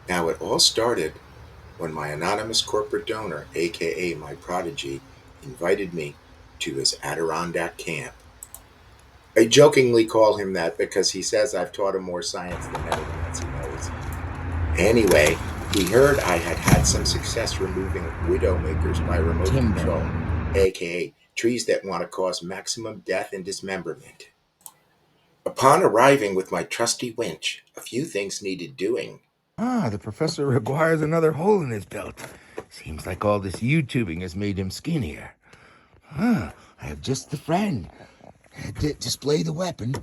Now, it all started when my anonymous corporate donor, aka my prodigy, invited me to his Adirondack camp. I jokingly call him that because he says I've taught him more science than narrates he knows. Anyway, he heard I had had some success removing widowmakers by remote Timber. control, aka trees that want to cause maximum death and dismemberment. Upon arriving with my trusty winch, a few things needed doing. The professor requires another hole in his belt. Seems like all this YouTubing has made him skinnier. I have just the friend. Display the weapon.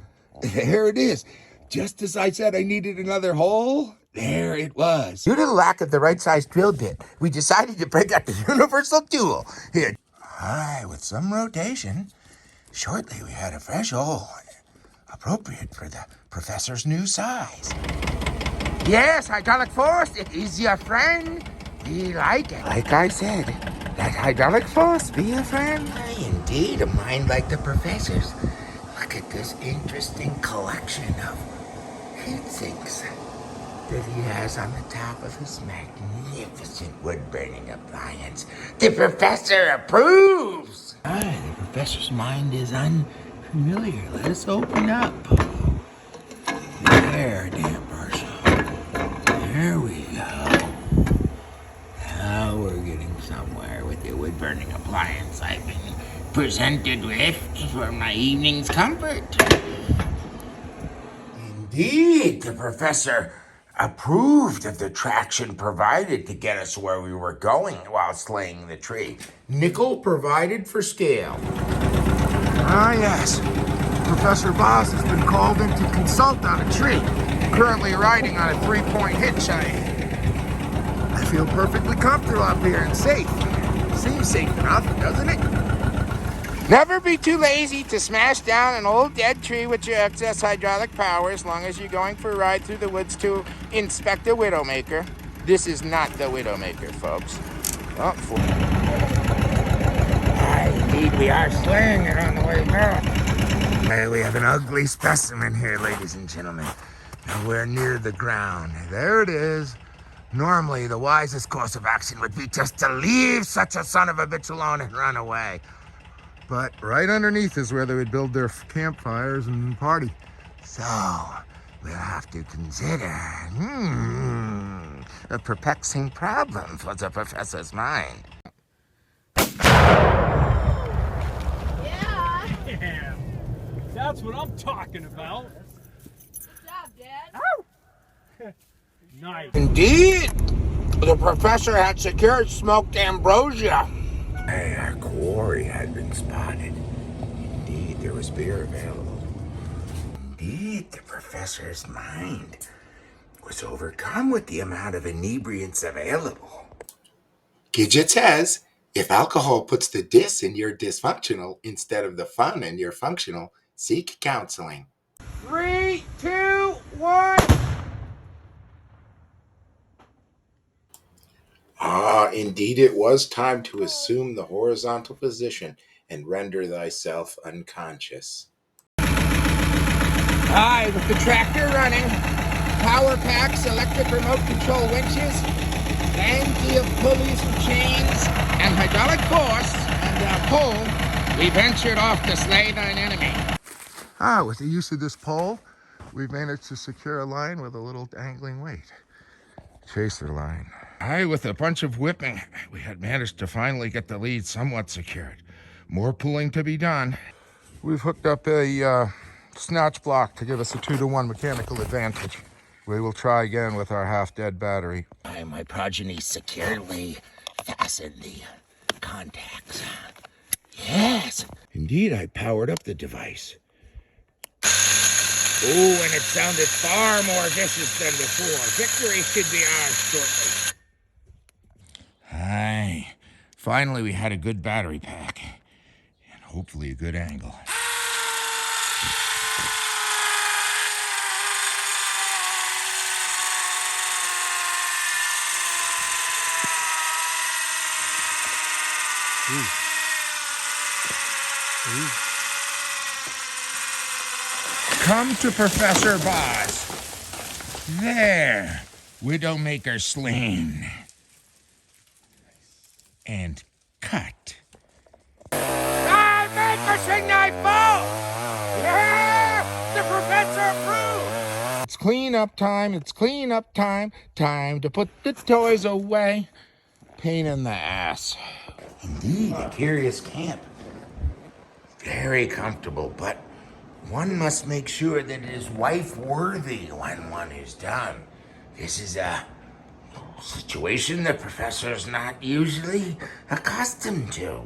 There it is. Just as I said I needed another hole, there it was. Due to the lack of the right-sized drill bit, we decided to break out the universal tool. Here. All right, with some rotation, shortly we had a fresh hole, appropriate for the professor's new size. Yes, hydraulic force, it is your friend. We like it. Like I said, let hydraulic force be a friend. Indeed, a mind like the professor's. Look at this interesting collection of heat sinks that he has on the top of his magnificent wood-burning appliance. The professor approves. The professor's mind is unfamiliar. Let us open up. There, dampers. There we go. Now we're getting somewhere with the wood-burning appliance I've been presented with for my evening's comfort. Indeed, the professor approved of the traction provided to get us where we were going while slaying the tree. Nickel provided for scale. Ah, yes. Professor Boss has been called in to consult on a tree. Currently riding on a 3-point hitch. I feel perfectly comfortable up here and safe. Seems safe enough, doesn't it? Never be too lazy to smash down an old dead tree with your excess hydraulic power as long as you're going for a ride through the woods to inspect a widowmaker. This is not the widowmaker, folks. Oh, indeed, we are slaying it on the way down. We have an ugly specimen here, ladies and gentlemen. Nowhere near the ground. There it is. Normally, the wisest course of action would be just to leave such a son of a bitch alone and run away. But right underneath is where they would build their campfires and party. So, we'll have to consider a perplexing problem for the professor's mind. Yeah, that's what I'm talking about. Good job, Dad. Ow! Nice. Indeed, the professor had secured smoked ambrosia. Hey, our quarry had been spotted. Indeed, there was beer available. Indeed, the professor's mind was overcome with the amount of inebriants available. Gidget says, if alcohol puts the dis in your dysfunctional instead of the fun in your functional, seek counseling. 3, 2, 1. Indeed it was time to assume the horizontal position and render thyself unconscious. Aye, with the tractor running, power packs, electric remote control winches, plenty of pulleys and chains, and hydraulic force, and a pole, we ventured off to slay thine enemy. With the use of this pole, we've managed to secure a line with a little dangling weight. Chaser line. Aye, with a bunch of whipping, we had managed to finally get the lead somewhat secured. More pulling to be done. We've hooked up a snatch block to give us a 2-to-1 mechanical advantage. We will try again with our half-dead battery. My progeny securely fastened the contacts. Yes. Indeed, I powered up the device. Oh, and it sounded far more vicious than before. Victory should be ours shortly. Aye. Finally, we had a good battery pack. And hopefully a good angle. Come to Professor Boz. There. Widowmaker slain. And cut. Vanquishing Nightfall! Yeah! The professor approves! It's clean up time, it's clean up time. Time to put the toys away. Pain in the ass. Indeed, a curious camp. Very comfortable, but one must make sure that it is wife-worthy when one is done. This is a situation the professor's not usually accustomed to.